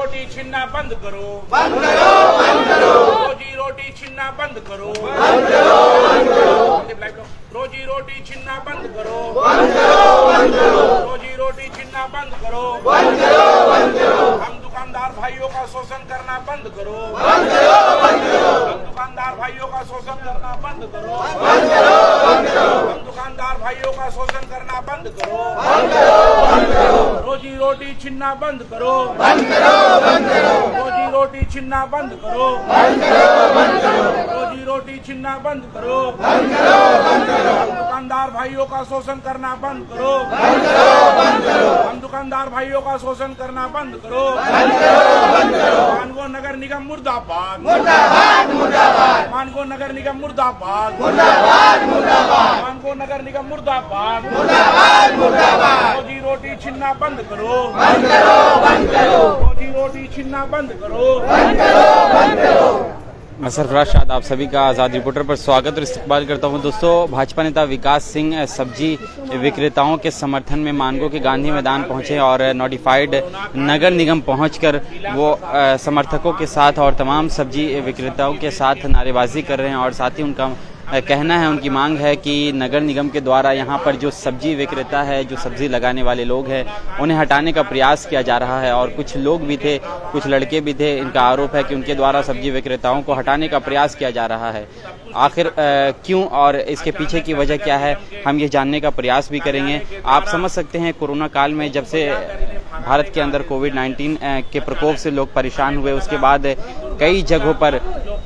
रोटी छीनना बंद करो, रोजी रोटी छीनना बंद करो, रोजी रोटी छीनना बंद करो, रोजी रोटी छीनना बंद करो, हम दुकानदार भाइयों का शोषण करना बंद करो, हम दुकानदार भाइयों का शोषण करना बंद करो, हम दुकानदार भाइयों का शोषण करना बंद करो, रोजी रोटी छीनना बंद करो, रोजी रोटी छीनना बंद करो, रोजी रोटी छीनना बंद करो, हम दुकानदार भाइयों का शोषण करना बंद करो, हम दुकानदार भाइयों का शोषण करना बंद करो, मानगो नगर निगम मुर्दाबाद, मानगो नगर निगम मुर्दाबाद, मानगो नगर निगम मुर्दाबाद, रोजी रोटी छीनना बंद करो, रोजी रोटी छीनना बंद करो। मैं सरफराज शाद आप सभी का आज़ाद रिपोर्टर पर स्वागत और इस्तकबाल करता हूं। दोस्तों, भाजपा नेता विकास सिंह सब्जी विक्रेताओं के समर्थन में मानगो के गांधी मैदान पहुंचे और नोटिफाइड नगर निगम पहुंचकर वो समर्थकों के साथ और तमाम सब्जी विक्रेताओं के साथ नारेबाजी कर रहे हैं और साथ ही उनका कहना है, उनकी मांग है कि नगर निगम के द्वारा यहाँ पर जो सब्जी विक्रेता है, जो सब्जी लगाने वाले लोग हैं, उन्हें हटाने का प्रयास किया जा रहा है। और कुछ लोग भी थे, कुछ लड़के भी थे, इनका आरोप है कि उनके द्वारा सब्जी विक्रेताओं को हटाने का प्रयास किया जा रहा है। आखिर क्यों और इसके पीछे की वजह क्या है, हम ये जानने का प्रयास भी करेंगे। आप समझ सकते हैं, कोरोना काल में जब से भारत के अंदर कोविड-19 के प्रकोप से लोग परेशान हुए, उसके बाद कई जगहों पर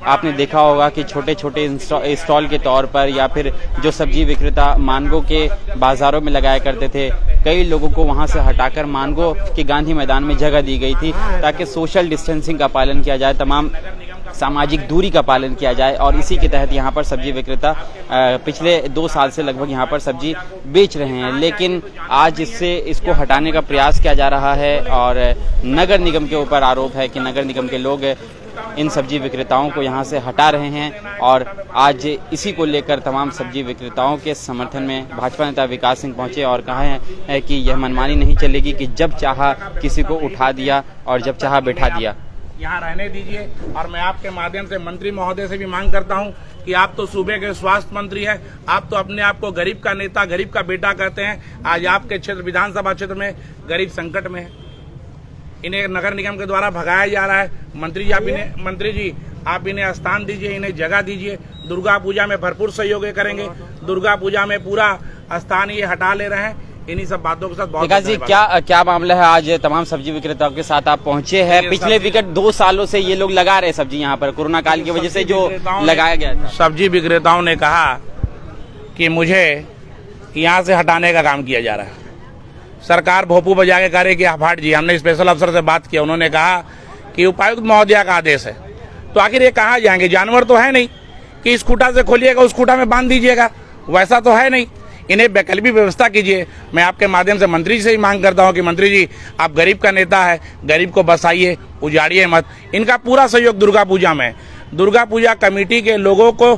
आपने देखा होगा कि छोटे छोटे स्टॉल के तौर पर या फिर जो सब्जी विक्रेता मानगो के बाजारों में लगाया करते थे, कई लोगों को वहां से हटाकर मानगो के गांधी मैदान में जगह दी गई थी ताकि सोशल डिस्टेंसिंग का पालन किया जाए, तमाम सामाजिक दूरी का पालन किया जाए। और इसी के तहत यहाँ पर सब्जी विक्रेता पिछले 2 साल से लगभग यहाँ पर सब्जी बेच रहे हैं, लेकिन आज इसको हटाने का प्रयास किया जा रहा है और नगर निगम के ऊपर आरोप है कि नगर निगम के लोग इन सब्जी विक्रेताओं को यहाँ से हटा रहे हैं। और आज इसी को लेकर तमाम सब्जी विक्रेताओं के समर्थन में भाजपा नेता विकास सिंह पहुंचे और कहा है कि यह मनमानी नहीं चलेगी कि जब चाहा किसी को उठा दिया और जब चाहा बैठा दिया। यहाँ रहने दीजिए। और मैं आपके माध्यम से मंत्री महोदय से भी मांग करता हूँ कि आप तो सूबे के स्वास्थ्य मंत्री हैं, आप तो अपने आप को गरीब का नेता, गरीब का बेटा कहते हैं। आज आपके क्षेत्र विधानसभा क्षेत्र में गरीब संकट में है, इन्हें नगर निगम के द्वारा भगाया जा रहा है। मंत्री जी आप इन्हें स्थान दीजिए, इन्हें जगह दीजिए। दुर्गा पूजा में भरपूर सहयोग करेंगे, दुर्गा पूजा में पूरा स्थान ये हटा ले रहे हैं। इन्हीं सब बातों के साथ बहुत जी क्या मामला है, आज तमाम सब्जी विक्रेताओं के साथ आप पहुंचे हैं। पिछले विगत 2 सालों से ये लोग लगा रहे सब्जी यहाँ पर, कोरोना काल की वजह से जो लगाया गया था। सब्जी विक्रेताओं ने कहा कि मुझे यहाँ से हटाने का काम किया जा रहा है। सरकार भोपू बजा के करे कि हाट जी, हमने स्पेशल अफसर से बात किया, उन्होंने कहा कि उपायुक्त महोदया का आदेश है। तो आखिर ये कहाँ जाएंगे? जानवर तो है नहीं कि इस खूटा से खोलिएगा उस खूटा में बांध दीजिएगा, वैसा तो है नहीं। इन्हें वैकल्पिक व्यवस्था कीजिए। मैं आपके माध्यम से मंत्री जी से ही मांग करता हूं कि मंत्री जी, आप गरीब का नेता है, गरीब को बसाइए, उजाड़िए मत। इनका पूरा सहयोग दुर्गा पूजा में, दुर्गा पूजा कमेटी के लोगों को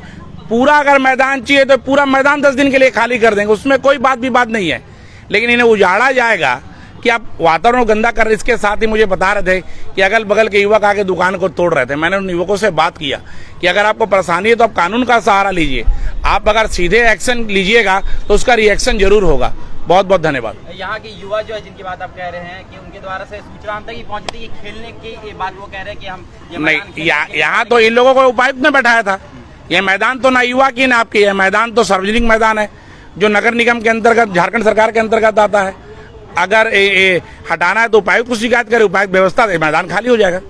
पूरा अगर मैदान चाहिए तो पूरा मैदान 10 दिन के लिए खाली कर देंगे, उसमें कोई बात नहीं है। लेकिन इन्हें उजाड़ा जाएगा कि आप वातावरण गंदा कर रहे। इसके साथ ही मुझे बता रहे थे कि अगल बगल के युवक आके दुकान को तोड़ रहे थे। मैंने उन युवकों से बात किया कि अगर आपको परेशानी है तो आप कानून का सहारा लीजिए, आप अगर सीधे एक्शन लीजिएगा तो उसका रिएक्शन जरूर होगा। बहुत बहुत धन्यवाद। यहाँ के युवा जो है, जिनकी बात आप कह रहे हैं कि उनके द्वारा से सूचना हम तक ही पहुंचती है खेलने की बात, वो कह रहे हैं कि हम नहीं, यहाँ तो इन लोगों को उपायुक्त ने बैठाया था। ये मैदान तो ना युवा की ना आपकी है, मैदान तो सार्वजनिक मैदान है जो नगर निगम के अंतर्गत, झारखंड सरकार के अंतर्गत आता है। अगर हटाना है तो उपायुक्त को शिकायत करे, उपायुक्त व्यवस्था दे, मैदान खाली हो जाएगा।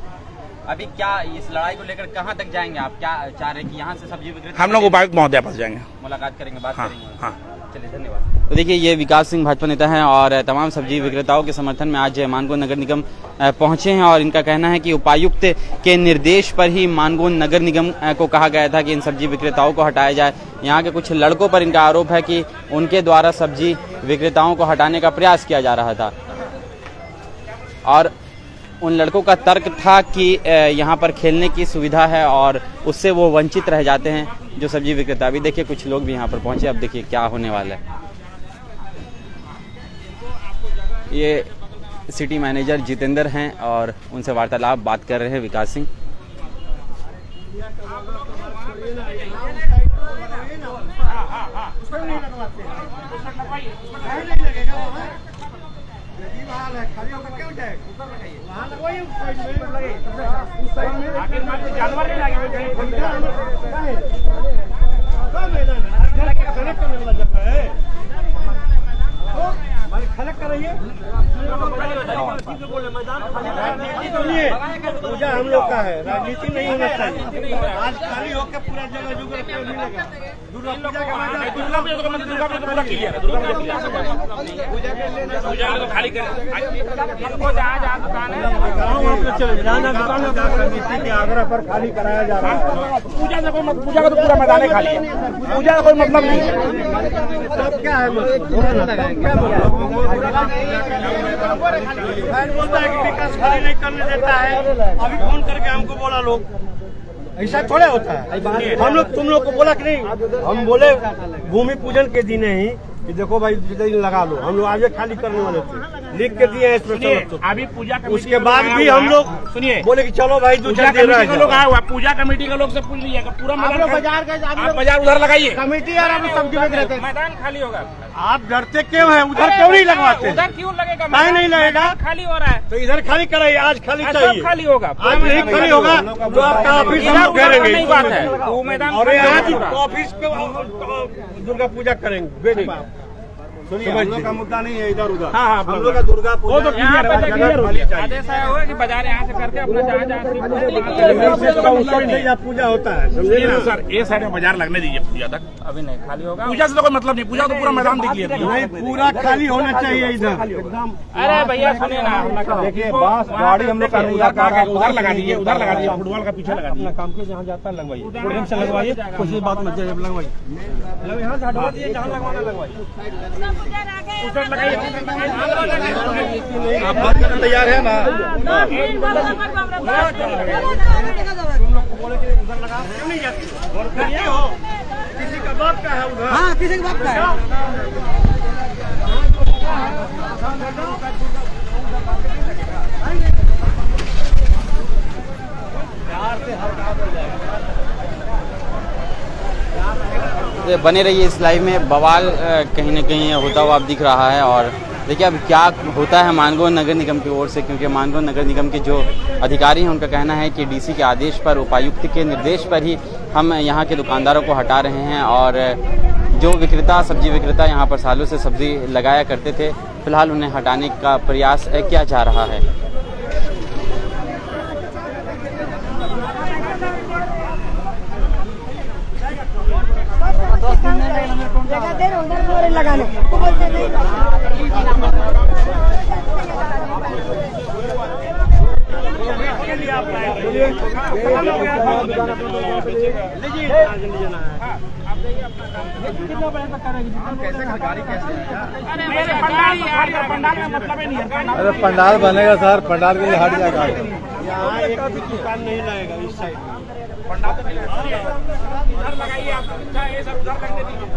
अभी क्या इस लड़ाई को लेकर कहां तक जाएंगे आप? क्या चाह रहे हैं कि यहां से सब्जी विक्रेता? हम लोग उपायुक्त महोदय पास जाएंगे, मुलाकात करेंगे, बात करेंगे। हाँ। चलिए, धन्यवाद। तो देखिए, ये विकास सिंह भाजपा नेता हैं और तमाम सब्जी विक्रेताओं के समर्थन में आज मानगो नगर निगम पहुंचे हैं और इनका कहना है कि उपायुक्त के निर्देश पर ही मानगो नगर निगम को कहा गया था कि इन सब्जी विक्रेताओं को हटाया जाए। यहाँ के कुछ लड़कों पर इनका आरोप है कि उनके द्वारा सब्जी विक्रेताओं को हटाने का प्रयास किया जा रहा था और उन लड़कों का तर्क था कि यहाँ पर खेलने की सुविधा है और उससे वो वंचित रह जाते हैं जो सब्जी विक्रेता। अभी देखिए, कुछ लोग भी यहाँ पर पहुंचे, अब देखिए क्या होने वाला है। ये सिटी मैनेजर जितेंद्र हैं और उनसे वार्तालाप बात कर रहे हैं विकास सिंह। पूजा हम लोग का है, राजनीति नहीं होना चाहिए। आज खाली होकर पूरा जगह जुगल क्यों नहीं लगा? दुर्गा पूजा का मैदान, दुर्गा पूजा तो पूरा क्लियर है। दुर्गा पूजा तो खाली कर हमको जहाँ दुकान है समिति के आग्रह पर खाली कराया जा रहा है। पूजा से कोई पूजा का तो पूरा मैदान खाली है। पूजा का कोई मतलब नहीं है। तब क्या है बोलता है कि विकास खाली नहीं करने देता है। अभी फोन करके हमको बोला लोग, ऐसा थोड़ा होता है। हम लोग तुम लोग को बोला कि नहीं, हम बोले भूमि पूजन के दिन ही कि देखो भाई लगा लो। हम लोग आगे खाली करने वाले थे, लिख के दिए हैं। अभी पूजा उसके बाद भी हम लोग सुनिए बोले कि चलो भाई पूजा कमेटी के लोग आए हुआ, पूजा कमेटी के लोग से पूछ लीजिएगा पूरा बाजार उधर लगाइए कमेटी यार आप सब्जी बेच रहे थे। मैदान खाली होगा। आप डरते क्यों हैं? उधर क्यों नहीं लगवाते? उधर क्यों लगेगा? काहे नहीं लगेगा? खाली हो रहा है तो इधर खाली कराइए। आज खाली चाहिए, खाली होगा। आज नहीं खाली होगा तो आपका ऑफिस हम लोग घेरेंगे। नहीं बात है वो मैदान और आज ऑफिस पे दुर्गा पूजा करेंगे। सुनिए, हम लोग का मुद्दा नहीं है इधर उधर। हाँ, हम लोग का दुर्गा पूजा तो क्लियर है। आदेश आया हुआ कि बाजार यहाँ से करके अपना जहाँ पूजा होता है। समझिए ना सर, ये साइड में बाजार लगने दीजिए पूजा तक। अभी नहीं खाली होगा। पूजा से तो कोई मतलब नहीं, पूजा तो पूरा मैदान दिख लिया। नहीं, पूरा खाली होना चाहिए इधर एकदम। अरे भैया सुनिए ना, देखिए बांस गाड़ी हम लोग का उधर लगा दीजिए, उधर लगा दीजिए, फुटबॉल का पीछे लगा दीजिए। काम के जहाँ जाता है लगवाइए, प्रेम से लगवाइए, कुछ बात मत जाइए, लगवाइए। यहाँ से हटवा दीजिए, जहाँ लगवाना लगवाइए। आप बात करने तैयार है ना? क्यों नहीं जाती हो? किसी का बाप का है उधर? हाँ, किसी का बाप का है। बने रहिए इस लाइव में। बवाल कहीं ना कहीं होता हुआ अब दिख रहा है और देखिए अब क्या होता है मानगो नगर निगम की ओर से, क्योंकि मानगो नगर निगम के जो अधिकारी हैं उनका कहना है कि डीसी के आदेश पर, उपायुक्त के निर्देश पर ही हम यहाँ के दुकानदारों को हटा रहे हैं और जो विक्रेता, सब्जी विक्रेता यहाँ पर सालों से सब्जी लगाया करते थे, फिलहाल उन्हें हटाने का प्रयास किया जा रहा है। लगाने अरे पंडाल बनेगा सर, पंडाल के लिए हट जाएगा। यहाँ एक भी दुकान नहीं लगेगा इस साइड। पंडाल तो उधर लगाइए आप, ये सर उधर लगने दीजिए।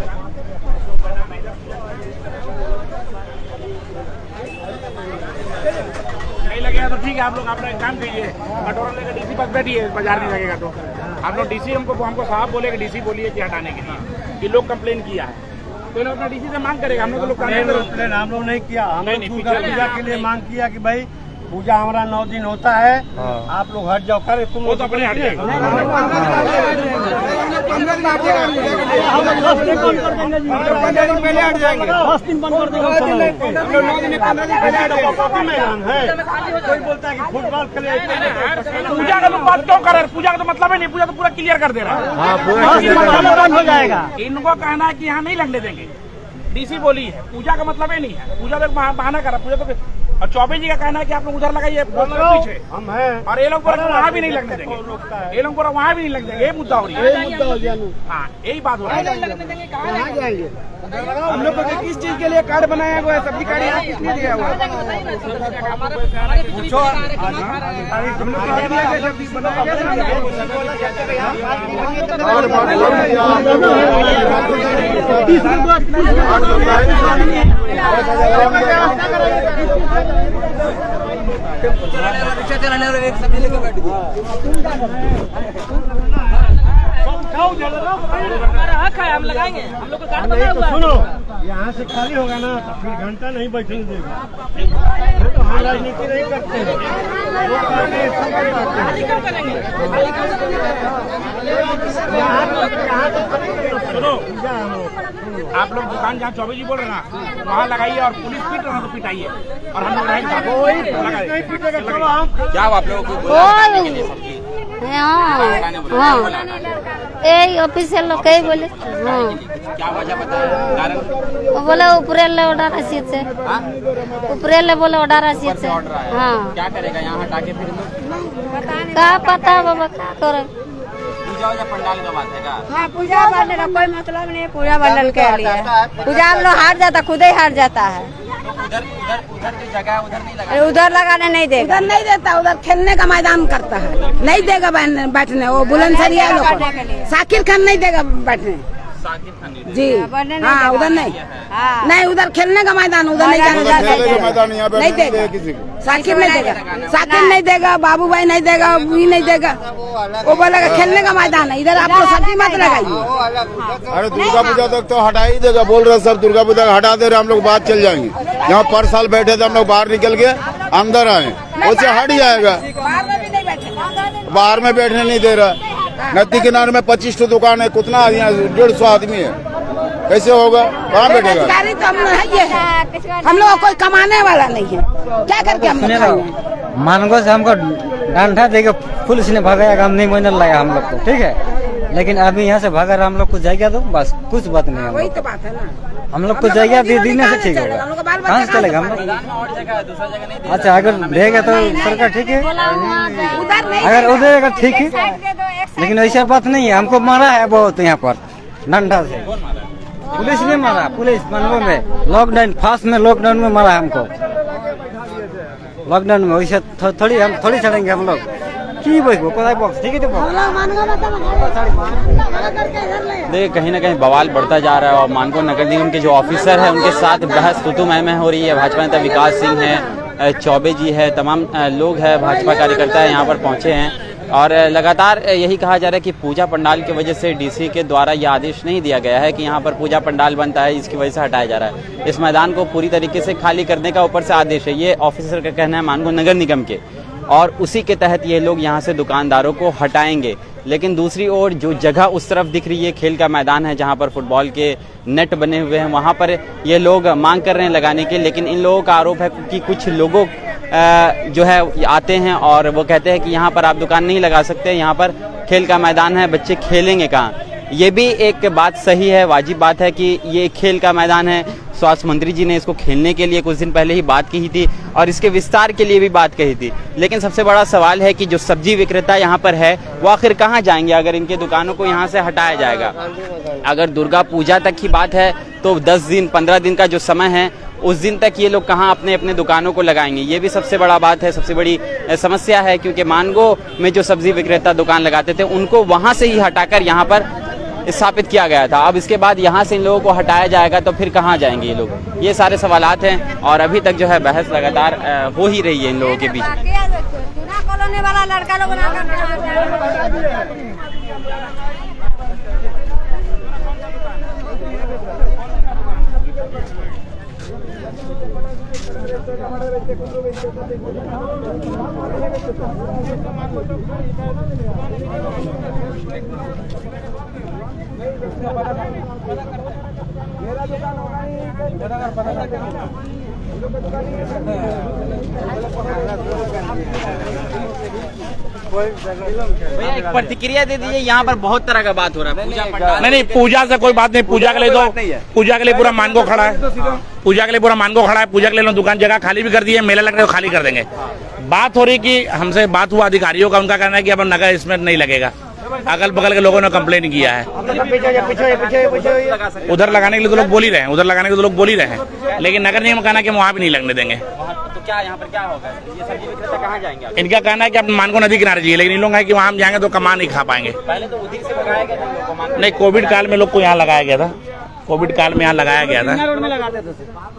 नहीं लगेगा तो ठीक है, आप लोग अपना एक काम कीजिए, कटोरा लेकर डीसी पास बैठिए, बाजार नहीं लगेगा तो आप लोग डीसी हमको साहब बोले कि डीसी बोलिए कि हटाने के लिए कि लोग कंप्लेन किया है तो लोग अपना डीसी से मांग करेगा। हम लोग कंप्लेन हम लोग नहीं किया, हम लोग दुर्गा पूजा के लिए मांग किया कि भाई पूजा हमारा 9 दिन होता है, आप लोग हट जाओ। करे तुम लोग तो अपने हट जाएगा। कोई बोलता है कि फुटबॉल खेले, पूजा का तो बात क्यों कर रहे? पूजा का तो मतलब ही नहीं, पूजा तो पूरा क्लियर कर दे रहा है, बंद हो जाएगा। इनको कहना है कि यहाँ नहीं लगने देंगे, डीसी बोली है, पूजा का मतलब ही नहीं है। पूजा तो बहाना कर रहा, पूजा तो और चौबे जी का कहना है कि आप लोग उधर लगाइए पीछे हम हैं, और ये लोग वहाँ भी नहीं लगने देंगे, ये लोग वहाँ भी नहीं लगने देंगे। ये मुद्दा हो रही है। हाँ, यही बात हो रही है। हम लोग को किस चीज के लिए कार्ड बनाया हुआ है? सब्जी कार्ड यहाँ किस लिए दिया हुआ है? पूछो टेम्पो चलाने वाला, रिक्शा चलाने वाला एक सब्जी लेके बैठ गया। हमारा हक है, हम लगाएंगे, हम लोग को कार्ड बना हुआ है। सुनो, यहाँ से खाली होगा ना तो फिर घंटा नहीं बैठने देगा। तो हम राजनीति नहीं करते हैं, वो करके सब बताते हैं। खाली कब करेंगे? खाली कब करेंगे? सुनो, आप लोग दुकान जहाँ 24 जी बोल रहे हैं ना, वहाँ लगाइए और पुलिस पीट रहा तो पिटाइए और हम लोग रहेंगे। नहीं पीटेगा, चलो हम क्या आप लोगों को हाँ यही ऑफिशियल लोग कही बोले हाँ क्या वजह बताया कारण? वो बोला ऊपरे ले ऑर्डर रसीद से ऊपरे ले बोले ऑर्डर रसीद से हाँ क्या करेगा यहाँ हटा के फिर क्या पता बाबा क्या करे पूजा वजह पंडाल का बात है का? हाँ पूजा वाले का कोई मतलब नहीं, पूजा वाले के लिए पूजा हम लोग हार जाता, खुद ही हार जाता है। तो उधर जो जगह है उधर नहीं लगा? उधर लगाने नहीं देगा, उधर नहीं देता, उधर खेलने का मैदान करता है, नहीं देगा बैठने। वो बुलंदशहरिया लोग साकिर खान नहीं देगा बैठने जी। हाँ उधर नहीं, नहीं उधर खेलने का मैदान, उधर नहीं जाने देगा, नहीं देगा साकिर नहीं देगा, साकिर नहीं देगा, बाबू भाई नहीं देगा, भी नहीं देगा। वो बोलेगा खेलने का मैदान है, इधर आप लोग सब्जी मत लगाइए। अरे दुर्गा पूजा तक तो हटा ही देगा, बोल रहे सब दुर्गा पूजा हटा दे रहे, हम लोग बाहर चल जाएंगे। यहाँ पर साल बैठे थे हम लोग, बाहर निकल के अंदर आए, उससे हट जाएगा। बाहर में बैठने नहीं दे रहा। नदी किनारे में 25 तो दुकान है, कितना 150 आदमी है, कैसे होगा? कहाँ बैठेगा? बेरोजगारी तो हम लोग है, ये है हम लोग कोई कमाने वाला नहीं है, क्या करके हम लोग खाएंगे? मानगो से हमको डंडा देके पुलिस ने भगाया, हम नहीं मानने लगा हम लोग को, ठीक है। लेकिन अभी यहाँ से भगा रहा, हम लोग को जगह दो बस, कुछ बात नहीं है। वही तो बात है ना, हम लोग को जगह दे देने से ठीक होगा। कहाँ से चलेगा हम लोग? अच्छा अगर देगा तो सरकार ठीक है, अगर उधर अगर ठीक है, लेकिन ऐसा बात नहीं है। हमको मारा है बहुत यहाँ पर डंडा से, पुलिस ने मारा, पुलिस मानगो में लॉकडाउन फास्ट में लॉकडाउन में मारा हमको, लॉकडाउन में। वैसे थोड़ी हम थोड़ी चढ़ेंगे हम लोग की बॉक्स, ठीक है। देखिए कहीं ना कहीं बवाल बढ़ता जा रहा है और मानगो नगर निगम के जो ऑफिसर है उनके साथ बहस तुतु में हो रही है। भाजपा नेता विकास सिंह है, चौबे जी है, तमाम लोग हैं, भाजपा कार्यकर्ता है यहाँ पर पहुँचे हैं और लगातार यही कहा जा रहा है कि पूजा पंडाल की वजह से डीसी के द्वारा यह आदेश नहीं दिया गया है कि यहाँ पर पूजा पंडाल बनता है, इसकी वजह से हटाया जा रहा है। इस मैदान को पूरी तरीके से खाली करने का ऊपर से आदेश है, ये ऑफिसर का कहना है मानगो नगर निगम के, और उसी के तहत ये लोग यहाँ से दुकानदारों को हटाएंगे। लेकिन दूसरी ओर जो जगह उस तरफ दिख रही है, खेल का मैदान है जहाँ पर फुटबॉल के नेट बने हुए हैं, वहाँ पर ये लोग मांग कर रहे हैं लगाने के। लेकिन इन लोगों का आरोप है कि कुछ लोगों जो है आते हैं और वो कहते हैं कि यहाँ पर आप दुकान नहीं लगा सकते, यहाँ पर खेल का मैदान है, बच्चे खेलेंगे कहाँ। ये भी एक बात सही है, वाजिब बात है कि ये खेल का मैदान है। स्वास्थ्य मंत्री जी ने इसको खेलने के लिए कुछ दिन पहले ही बात की थी और इसके विस्तार के लिए भी बात कही थी। लेकिन सबसे बड़ा सवाल है कि जो सब्जी विक्रेता यहाँ पर है वो आखिर कहाँ जाएंगे अगर इनके दुकानों को यहाँ से हटाया जाएगा। अगर दुर्गा पूजा तक की बात है तो 10 दिन 15 दिन का जो समय है उस दिन तक ये लोग कहाँ अपने अपने दुकानों को लगाएंगे, ये भी सबसे बड़ा बात है, सबसे बड़ी समस्या है। क्योंकि मानगो में जो सब्जी विक्रेता दुकान लगाते थे उनको वहाँ से ही हटाकर यहाँ पर स्थापित किया गया था। अब इसके बाद यहाँ से इन लोगों को हटाया जाएगा तो फिर कहाँ जाएंगे ये लोग, ये सारे सवालात हैं और अभी तक जो है बहस लगातार हो ही रही है इन लोगों के बीच। कॉलोनी वाला लड़का लोग भैया एक प्रतिक्रिया दे दीजिए, यहाँ पर बहुत तरह का बात हो रहा है पूजा पंडाल। नहीं पूजा से कोई बात नहीं, पूजा के लिए तो पूजा के लिए पूरा मानगो खड़ा है, पूजा के लिए पूरा मानगो खड़ा है, पूजा के लिए दुकान जगह खाली भी कर दी है, मेला लग रहा है खाली कर देंगे। बात हो रही कि हमसे बात हुआ अधिकारियों का, उनका कहना है कि अब नगर इसमें नहीं लगेगा। अगल बगल के लोगों ने कंप्लेन किया है, उधर लगाने के लिए तो लोग बोल ही रहे हैं, उधर लगाने के तो लोग बोल ही रहे हैं, लेकिन नगर निगम कहना है कि वहाँ भी नहीं लगने देंगे। तो क्या यहाँ पर क्या होगा, ये सब्जी विक्रेता कहाँ जाएंगे? इनका कहना है कि अब मानगो नदी किनारे चाहिए, लेकिन इन लोग है कि वहाँ हम जाएंगे तो कमा नहीं खा पाएंगे। पहले तो उधर से लगाया गया था, नहीं कोविड काल में लोग को यहाँ लगाया गया था, कोविड काल में यहाँ लगाया गया था। रोड में लगाते थे।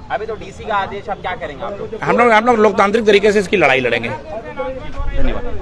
अभी तो डीसी का आदेश, अब क्या करेंगे आप लोग? हम लोग लोकतांत्रिक तरीके से इसकी लड़ाई लड़ेंगे। धन्यवाद।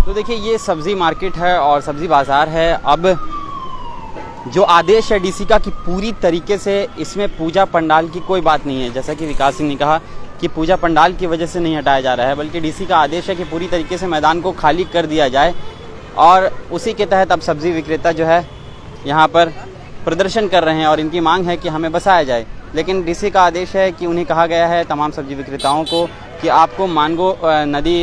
तो देखिए ये सब्जी मार्केट है और सब्जी बाजार है। अब जो आदेश है डीसी का कि पूरी तरीके से इसमें पूजा पंडाल की कोई बात नहीं है, जैसा कि विकास सिंह ने कहा कि पूजा पंडाल की वजह से नहीं हटाया जा रहा है, बल्कि डीसी का आदेश है कि पूरी तरीके से मैदान को खाली कर दिया जाए। और उसी के तहत अब सब्जी विक्रेता जो है यहाँ पर प्रदर्शन कर रहे हैं और इनकी मांग है कि हमें बसाया जाए। लेकिन डीसी का आदेश है कि उन्हें कहा गया है तमाम सब्जी विक्रेताओं को कि आपको मानगो नदी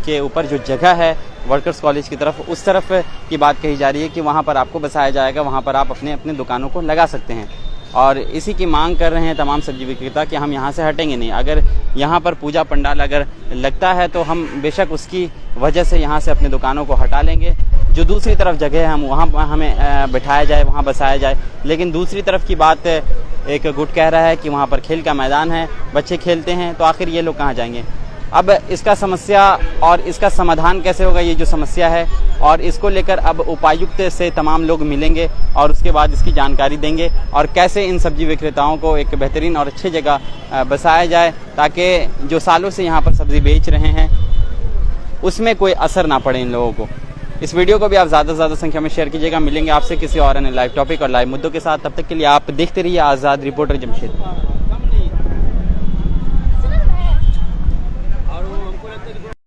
के ऊपर जो जगह है वर्कर्स कॉलेज की तरफ, उस तरफ की बात कही जा रही है कि वहाँ पर आपको बसाया जाएगा, वहाँ पर आप अपने अपने दुकानों को लगा सकते हैं। और इसी की मांग कर रहे हैं तमाम सब्जी विक्रेता कि हम यहाँ से हटेंगे नहीं। अगर यहाँ पर पूजा पंडाल अगर लगता है तो हम बेशक उसकी वजह से यहाँ से अपने दुकानों को हटा लेंगे। जो दूसरी तरफ जगह है हम वहाँ हमें बिठाया जाए, वहाँ बसाया जाए। लेकिन दूसरी तरफ की बात एक गुट कह रहा है कि वहाँ पर खेल का मैदान है, बच्चे खेलते हैं, तो आखिर ये लोग कहाँ जाएंगे? अब इसका समस्या और इसका समाधान कैसे होगा, ये जो समस्या है, और इसको लेकर अब उपायुक्त से तमाम लोग मिलेंगे और उसके बाद इसकी जानकारी देंगे और कैसे इन सब्जी विक्रेताओं को एक बेहतरीन और अच्छी जगह बसाया जाए ताकि जो सालों से यहाँ पर सब्जी बेच रहे हैं उसमें कोई असर ना पड़े इन लोगों को। इस वीडियो को भी आप ज़्यादा से ज़्यादा संख्या में शेयर कीजिएगा। मिलेंगे आपसे किसी और अन्य लाइव टॉपिक और लाइव मुद्दों के साथ। तब तक के लिए आप देखते रहिए आज़ाद रिपोर्टर जमशेद।